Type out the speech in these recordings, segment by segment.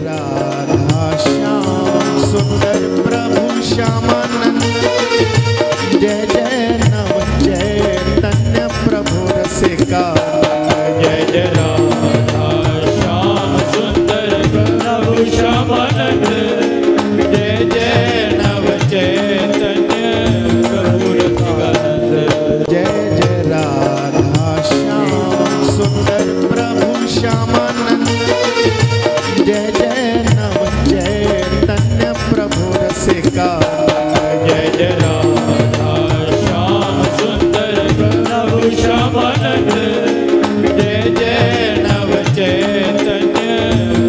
राधा श्याम सुंदर प्रभु श्यामानंद। जय जय नव चैतन्य प्रभु रसिका। जय जय राधा श्याम सुंदर प्रभु श्यामानंद। जय जय नव चैतन्य प्रभु रसिकानंद। जय जय राधा श्याम सुंदर प्रभु श्यामानंद। जय जय नव चैतन्य प्रभु रसिका। जय जय राधा श्याम सुंदर प्रभु श्यामानंद। जय जय नव चैतन्य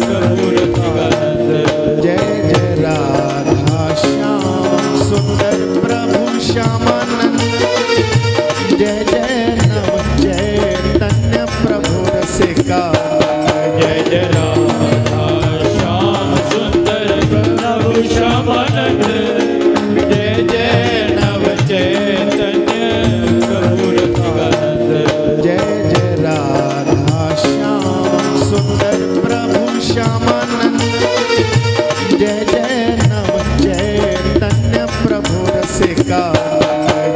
प्रभु रसिकानंद। जय जय राधा श्याम सुंदर प्रभु श्यामानंद। जय जय नव चैतन्य प्रभु रसिका। जय जय राधा श्याम सुंदर प्रभु श्यामानंद। जय जय नव चैतन्य प्रभु रसिकानंद। जय जय राधा श्याम सुंदर प्रभु श्यामानंद। जय जय नव चैतन्य प्रभु रसिका।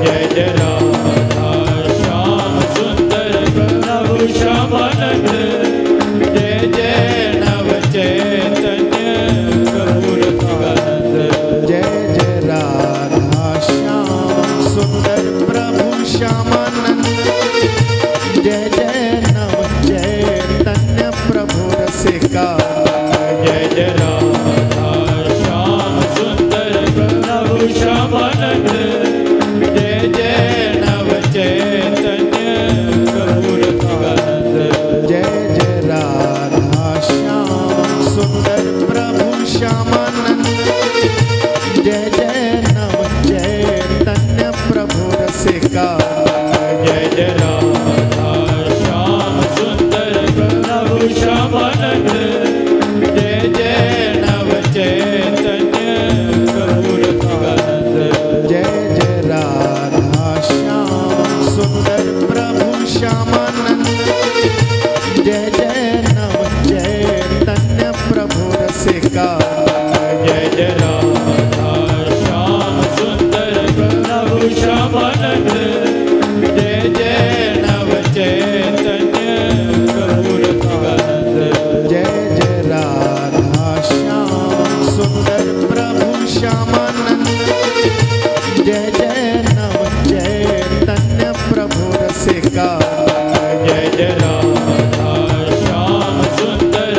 जय जय राधा श्याम सुंदर प्रभु श्यामानंद। जय जय नव चैतन्य प्रभु रसिकानंद। जय जय राधा श्याम सुंदर प्रभु श्यामानंद। जय जय नव चैतन्य प्रभु रसिका। जय जय राधा श्याम सुंदर प्रभु श्यामानंद। जय जय नव चैतन्य प्रभु रसिकानंद। जय जय राधा श्याम सुंदर प्रभु श्यामानंद। जय जय नव चैतन्य प्रभु रसिका। जय जय राधा श्याम सुंदर प्रभु श्यामानंद। जय जय नव चैतन्य प्रभु रसिकानंद। जय जय राधा श्याम सुंदर प्रभु श्यामानंद। जय जय नव चैतन्य प्रभु रसिका। जय जय राधा श्याम सुंदर प्रभु श्यामानंद। जय जय नव चैतन्य प्रभु रसिकानंद। जय जय राधा श्याम सुंदर प्रभु श्यामानंद। जय जय नव चैतन्य प्रभु रसिका। जय जय राधा श्याम सुंदर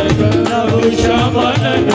प्रभु श्यामानंद।